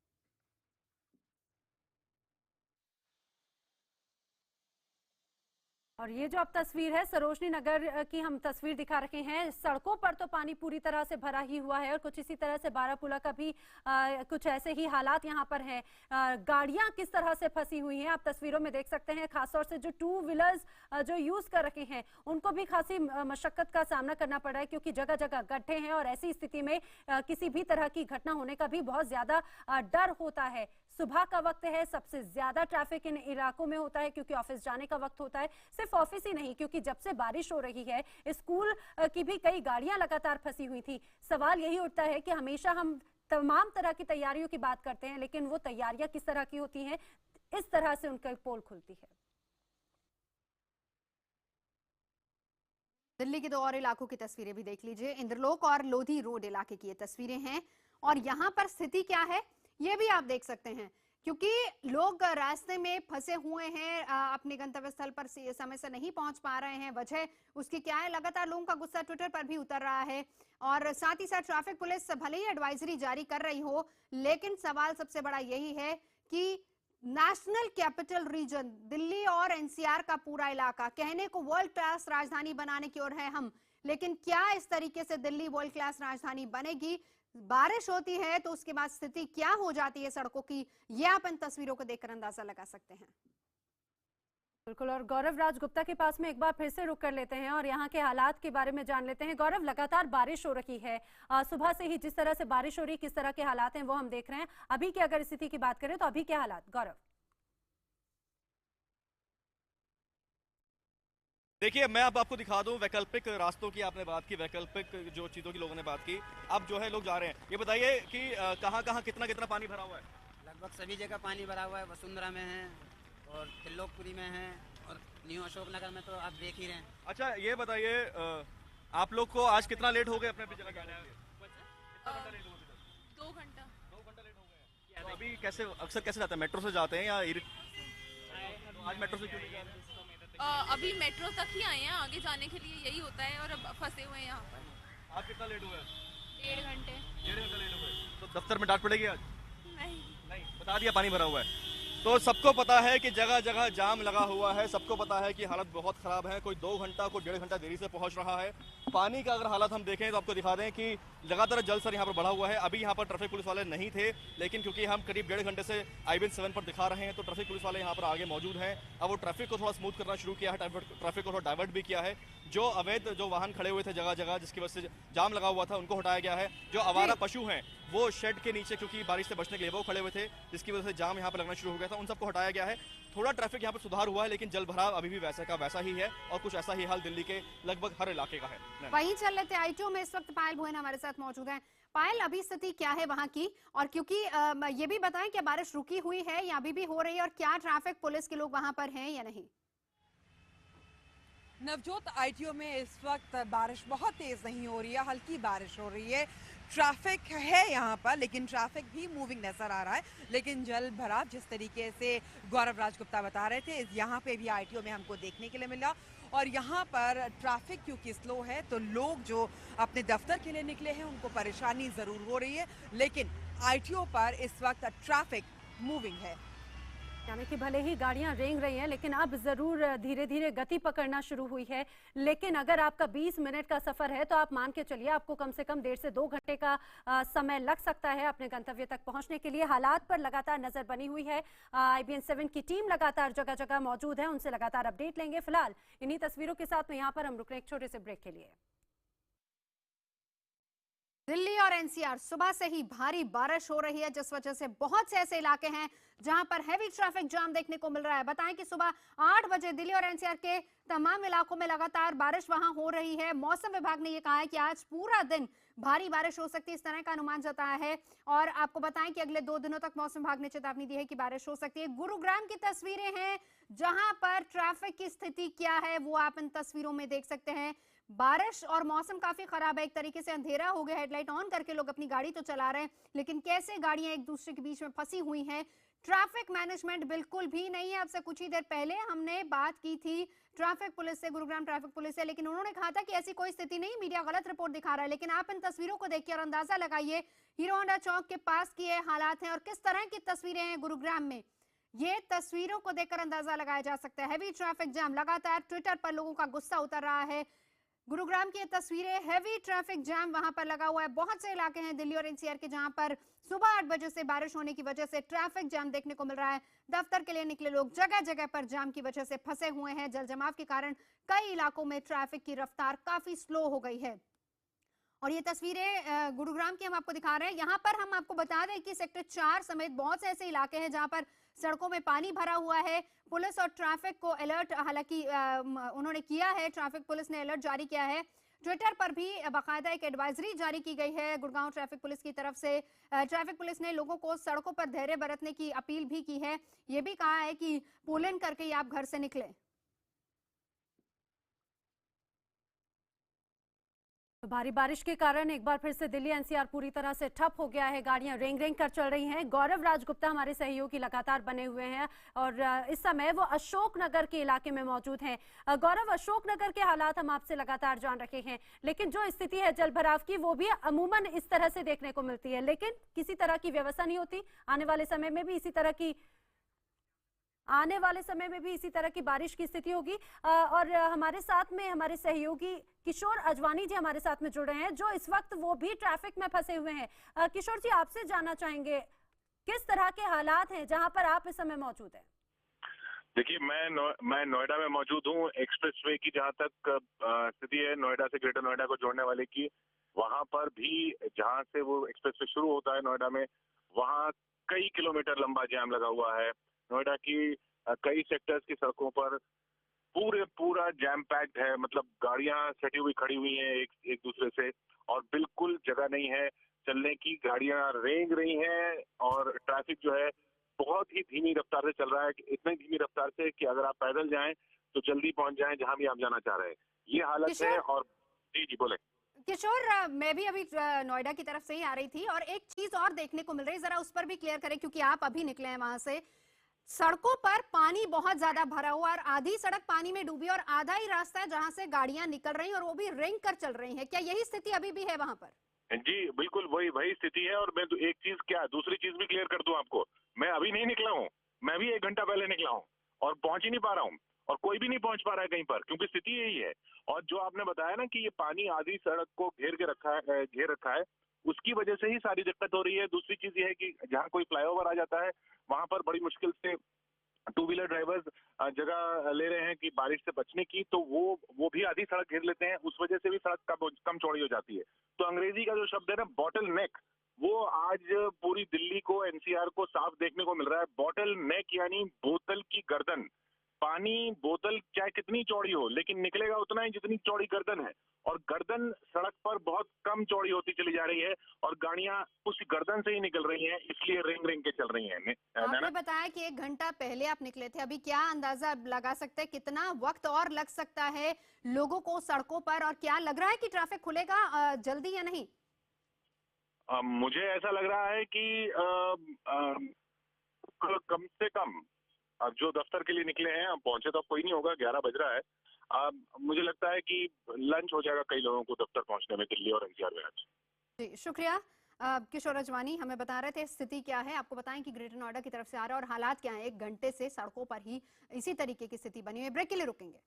G: और ये जो अब तस्वीर है सरोजनी नगर की हम तस्वीर दिखा रखे हैं। सड़कों पर तो पानी पूरी तरह से भरा ही हुआ है और कुछ इसी तरह से बारापुला का भी कुछ ऐसे ही हालात यहाँ पर हैं। गाड़ियां किस तरह से फंसी हुई हैं आप तस्वीरों में देख सकते हैं। खासतौर से जो 2 व्हीलर्स जो यूज कर रखे हैं उनको भी खासी मशक्कत का सामना करना पड़ रहा है, क्योंकि जगह जगह गड्ढे हैं और ऐसी स्थिति में किसी भी तरह की घटना होने का भी बहुत ज्यादा डर होता है। सुबह का वक्त है, सबसे ज्यादा ट्रैफिक इन इलाकों में होता है क्योंकि ऑफिस जाने का वक्त होता है। सिर्फ ऑफिस ही नहीं, क्योंकि जब से बारिश हो रही है स्कूल की भी कई गाड़ियां लगातार फंसी हुई थी। सवाल यही उठता है कि हमेशा हम तमाम तरह की तैयारियों की बात करते हैं, लेकिन वो तैयारियां किस तरह की होती हैं, इस तरह से उनका पोल खुलती है।
A: दिल्ली के 2 और इलाकों की तस्वीरें भी देख लीजिए। इंद्रलोक और लोधी रोड इलाके की ये तस्वीरें हैं, और यहाँ पर स्थिति क्या है ये भी आप देख सकते हैं, क्योंकि लोग रास्ते में फंसे हुए हैं, अपने गंतव्य स्थल पर समय से नहीं पहुंच पा रहे हैं। वजह उसकी क्या है? लगातार लोगों का गुस्सा ट्विटर पर भी उतर रहा है, और साथ ही साथ ट्रैफिक पुलिस भले ही एडवाइजरी जारी कर रही हो, लेकिन सवाल सबसे बड़ा यही है कि नेशनल कैपिटल रीजन दिल्ली और एनसीआर का पूरा इलाका, कहने को वर्ल्ड क्लास राजधानी बनाने की ओर है हम, लेकिन क्या इस तरीके से दिल्ली वर्ल्ड क्लास राजधानी बनेगी? बारिश होती है तो उसके बाद स्थिति क्या हो जाती है सड़कों की, ये आप इन तस्वीरों को देखकर अंदाजा लगा सकते हैं।
G: बिल्कुल, और गौरव राज गुप्ता के पास में एक बार फिर से रुक कर लेते हैं और यहाँ के हालात के बारे में जान लेते हैं। गौरव, लगातार बारिश हो रही है, सुबह से ही जिस तरह से बारिश हो रही है, किस तरह के हालात हैं वो हम देख रहे हैं। अभी की अगर स्थिति की बात करें तो अभी क्या हालात गौरव?
B: देखिए, मैं अब आपको दिखा दूं वैकल्पिक रास्तों की आपने बात की, वैकल्पिक जो चीज़ों की लोगों ने बात की। अब जो है लोग जा रहे हैं, ये बताइए कि कहाँ कहाँ कितना कितना पानी भरा हुआ है?
M: लगभग सभी जगह पानी भरा हुआ है। वसुंधरा में है और त्रिलोकपुरी में है और न्यू अशोकनगर में तो आप देख ही रहे हैं।
B: अच्छा, ये बताइए आप लोग को आज कितना लेट हो गए अपने अपनी जगह जाने के लिए?
N: 2 घंटा।
B: 2 घंटा लेट हो गए। तो अभी कैसे अक्सर कैसे जाते हैं, मेट्रो से जाते हैं या आज मेट्रो से क्यों नहीं जा रहे?
N: अभी मेट्रो तक ही आए हैं, आगे जाने के लिए यही होता है, और अब फंसे हुए हैं यहाँ पर।
B: आप कितना लेट हुए?
N: 1.5 घंटे।
B: 1.5 घंटा लेट हुए। तो दफ्तर में डांट पड़ेगी आज?
N: नहीं,
B: बता दिया पानी भरा हुआ है। तो सबको पता है कि जगह जगह जाम लगा हुआ है, सबको पता है कि हालत बहुत खराब है। कोई 2 घंटा कोई 1.5 घंटा देरी से पहुंच रहा है। पानी का अगर हालत हम देखें तो आपको दिखा दें कि लगातार जल स्तर यहाँ पर बढ़ा हुआ है। अभी यहाँ पर ट्रैफिक पुलिस वाले नहीं थे, लेकिन क्योंकि हम करीब 1.5 घंटे से IBN 7 पर दिखा रहे हैं तो ट्रैफिक पुलिस वाले यहाँ पर आगे मौजूद हैं। अब वो ट्रैफिक को थोड़ा स्मूथ करना शुरू किया है, ट्रैफिक को थोड़ा डाइवर्ट भी किया है। जो अवैध जो वाहन खड़े हुए थे जगह जगह जिसकी वजह से जाम लगा हुआ था उनको हटाया गया है। जो आवारा पशु हैं वो शेड के नीचे क्योंकि बारिश से बचने के लिए वो खड़े हुए थे, जिसकी वजह से जाम यहाँ पर लगना शुरू हो गया था, उन सबको हटाया गया है। थोड़ा ट्रैफिक यहाँ पर सुधार हुआ है, लेकिन जल भराव अभी भी वैसा का वैसा ही है, और कुछ ऐसा ही हाल दिल्ली के लगभग हर इलाके का है।
A: वहीं चल लेते आईटीओ में इस वक्त पायल भुवन हमारे साथ मौजूद हैं। पायल, अभी स्थिति क्या है वहां की, और क्योंकि ये भी बताएं कि बारिश रुकी हुई है या अभी भी हो रही है, और क्या ट्रैफिक पुलिस के लोग वहां पर हैं या नहीं?
K: नवजोत, आईटीओ में इस वक्त बारिश बहुत तेज नहीं हो रही है, हल्की बारिश हो रही है। ट्रैफिक है यहाँ पर, लेकिन ट्रैफिक भी मूविंग नजर आ रहा है। लेकिन जल भराव जिस तरीके से गौरव राज गुप्ता बता रहे थे, यहाँ पे भी आईटीओ में हमको देखने के लिए मिला। और यहाँ पर ट्रैफिक क्योंकि स्लो है तो लोग जो अपने दफ्तर के लिए निकले हैं उनको परेशानी जरूर हो रही है, लेकिन आईटीओ पर इस वक्त ट्रैफिक मूविंग है।
G: यानी कि भले ही गाड़ियां रेंग रही हैं, लेकिन अब जरूर धीरे धीरे गति पकड़ना शुरू हुई है। लेकिन अगर आपका 20 मिनट का सफर है तो आप मान के चलिए आपको कम से कम 1.5 से 2 घंटे का समय लग सकता है अपने गंतव्य तक पहुंचने के लिए। हालात पर लगातार नजर बनी हुई है। IBN 7 की टीम लगातार जगह जगह मौजूद है, उनसे लगातार अपडेट लेंगे। फिलहाल इन्हीं तस्वीरों के साथ में यहाँ पर हम रुक रहे हैं एक छोटे से ब्रेक के लिए।
A: दिल्ली और एनसीआर सुबह से ही भारी बारिश हो रही है, जिस वजह से बहुत से ऐसे इलाके हैं जहां पर हैवी ट्रैफिक जाम देखने को मिल रहा है। बताएं कि सुबह 8 बजे दिल्ली और एनसीआर के तमाम इलाकों में लगातार बारिश वहां हो रही है। मौसम विभाग ने यह कहा है कि आज पूरा दिन भारी बारिश हो सकती है, इस तरह का अनुमान जताया है। और आपको बताएं कि अगले 2 दिनों तक मौसम विभाग ने चेतावनी दी है कि बारिश हो सकती है। गुरुग्राम की तस्वीरें हैं जहां पर ट्रैफिक की स्थिति क्या है वो आप इन तस्वीरों में देख सकते हैं। बारिश और मौसम काफी खराब है, एक तरीके से अंधेरा हो गया, हेडलाइट ऑन करके लोग अपनी गाड़ी तो चला रहे हैं, लेकिन कैसे गाड़ियां एक दूसरे के बीच में फंसी हुई हैं। ट्रैफिक मैनेजमेंट बिल्कुल भी नहीं है। आपसे कुछ ही देर पहले हमने बात की थी ट्रैफिक पुलिस से, गुरुग्राम ट्रैफिक पुलिस से, लेकिन उन्होंने कहा था कि ऐसी कोई स्थिति नहीं, मीडिया गलत रिपोर्ट दिखा रहा है। लेकिन आप इन तस्वीरों को देखिए और अंदाजा लगाइए हीरो होंडा चौक के पास की ये हालात हैं और किस तरह की तस्वीरें हैं गुरुग्राम में। ये तस्वीरों को देखकर अंदाजा लगाया जा सकता है। हैवी ट्रैफिक जाम, लगातार ट्विटर पर लोगों का गुस्सा उतर रहा है। गुरुग्राम की ये तस्वीरें, हैवी ट्रैफिक जाम वहां पर लगा हुआ है। बहुत से इलाके हैं दिल्ली और एनसीआर के जहां पर सुबह 8 बजे से बारिश होने की वजह से ट्रैफिक जाम देखने को मिल रहा है। दफ्तर के लिए निकले लोग जगह जगह पर जाम की वजह से फंसे हुए हैं। जल जमाव के कारण कई इलाकों में ट्रैफिक की रफ्तार काफी स्लो हो गई है। और ये तस्वीरें गुरुग्राम की हम आपको दिखा रहे हैं। यहाँ पर हम आपको बता दें कि सेक्टर 4 समेत बहुत से ऐसे इलाके हैं जहां पर सड़कों में पानी भरा हुआ है। पुलिस और ट्रैफिक को अलर्ट हालांकि उन्होंने किया है, ट्रैफिक पुलिस ने अलर्ट जारी किया है। ट्विटर पर भी बाकायदा एक एडवाइजरी जारी की गई है गुड़गांव ट्रैफिक पुलिस की तरफ से। ट्रैफिक पुलिस ने लोगों को सड़कों पर धैर्य बरतने की अपील भी की है। ये भी कहा है कि पुल इन करके ही आप घर से निकलें।
G: तो भारी बारिश के कारण एक बार फिर से दिल्ली एनसीआर पूरी तरह से ठप हो गया है। गाड़ियां रेंग रेंग कर चल रही हैं। गौरव राजगुप्ता हमारे सहयोगी लगातार बने हुए हैं और इस समय वो अशोकनगर के इलाके में मौजूद हैं। गौरव, अशोकनगर के हालात हम आपसे लगातार जान रखे हैं, लेकिन जो स्थिति है जल भराव की वो भी अमूमन इस तरह से देखने को मिलती है, लेकिन किसी तरह की व्यवस्था नहीं होती। आने वाले समय में भी इसी तरह की बारिश की स्थिति होगी। और हमारे साथ में हमारे सहयोगी किशोर अजवानी जी हमारे साथ में जुड़ रहे हैं, जो इस वक्त वो भी ट्रैफिक में फंसे हुए हैं। किशोर जी, आपसे जानना चाहेंगे किस तरह के हालात हैं जहां पर आप इस समय मौजूद हैं?
O: देखिए, मैं नोएडा में मौजूद हूँ। एक्सप्रेसवे की जहां तक स्थिति है, नोएडा से ग्रेटर नोएडा को जोड़ने वाले की, वहां पर भी जहां से वो एक्सप्रेसवे शुरू होता है नोएडा में, वहां कई किलोमीटर लंबा जाम लगा हुआ है। नोएडा की कई सेक्टर्स की सड़कों पर पूरा जैम पैक्ड है, मतलब गाड़ियां सटी हुई खड़ी हुई हैं एक दूसरे से और बिल्कुल जगह नहीं है चलने की। गाड़ियां रेंग रही हैं और ट्रैफिक जो है बहुत ही धीमी रफ्तार से चल रहा है, इतनी धीमी रफ्तार से कि अगर आप पैदल जाएं तो जल्दी पहुंच जाएं जहां भी आप जाना चाह रहे हैं। ये हालत है। और जी बोले
A: किशोर, मैं भी अभी नोएडा की तरफ से ही आ रही थी और एक चीज और देखने को मिल रही है, जरा उस पर भी क्लियर करें क्योंकि आप अभी निकले हैं वहां से। सड़कों पर पानी बहुत ज्यादा भरा हुआ और आधी सड़क पानी में डूबी और आधा ही रास्ता है जहां से गाड़ियां निकल रही हैं और वो भी रेंग कर चल रही हैं। क्या यही स्थिति अभी भी है वहां पर?
O: जी बिल्कुल वही स्थिति है। और मैं एक चीज दूसरी चीज भी क्लियर कर दूं आपको, मैं अभी नहीं निकला हूं, मैं भी 1 घंटा पहले निकला हूं और पहुंच ही नहीं पा रहा हूं और कोई भी नहीं पहुंच पा रहा है कहीं पर, क्योंकि स्थिति यही है। और जो आपने बताया ना कि ये पानी आधी सड़क को घेर रखा है, उसकी वजह से ही सारी दिक्कत हो रही है। दूसरी चीज ये है कि जहाँ कोई फ्लाईओवर आ जाता है वहां पर बड़ी मुश्किल से 2 व्हीलर ड्राइवर्स जगह ले रहे हैं कि बारिश से बचने की, तो वो भी आधी सड़क घेर लेते हैं, उस वजह से भी सड़क कम चौड़ी हो जाती है। तो अंग्रेजी का जो शब्द है ना बॉटल नेक, वो आज पूरी दिल्ली को, एनसीआर को साफ देखने को मिल रहा है। बॉटल नेक यानी बोतल की गर्दन। पानी बोतल चाहे कितनी चौड़ी हो लेकिन निकलेगा उतना ही जितनी चौड़ी गर्दन है, और गर्दन सड़क पर बहुत कम चौड़ी होती चली जा रही है और गाड़ियां उस गर्दन से ही निकल रही हैं, इसलिए रेंग के चल रही हैं।
A: आपने बताया कि 1 घंटा पहले आप निकले थे, अभी क्या अंदाजा लगा सकते हैं कितना वक्त और लग सकता है लोगों को सड़कों पर, और क्या लग रहा है कि ट्रैफिक खुलेगा जल्दी या नहीं?
O: मुझे ऐसा लग रहा है कि कम से कम अब जो दफ्तर के लिए निकले हैं, अब पहुंचे तो कोई नहीं होगा, 11 बज रहा है। मुझे लगता है कि लंच हो जाएगा कई लोगों को दफ्तर पहुंचने में दिल्ली और एनसीआर में आज।
A: जी शुक्रिया। किशोर अजवानी हमें बता रहे थे स्थिति क्या है। आपको बताएं कि ग्रेटर नोएडा की तरफ से आ रहा है और हालात क्या है। 1 घंटे से सड़कों पर ही इसी तरीके की स्थिति बनी हुई है। ब्रेक के लिए रुकेंगे।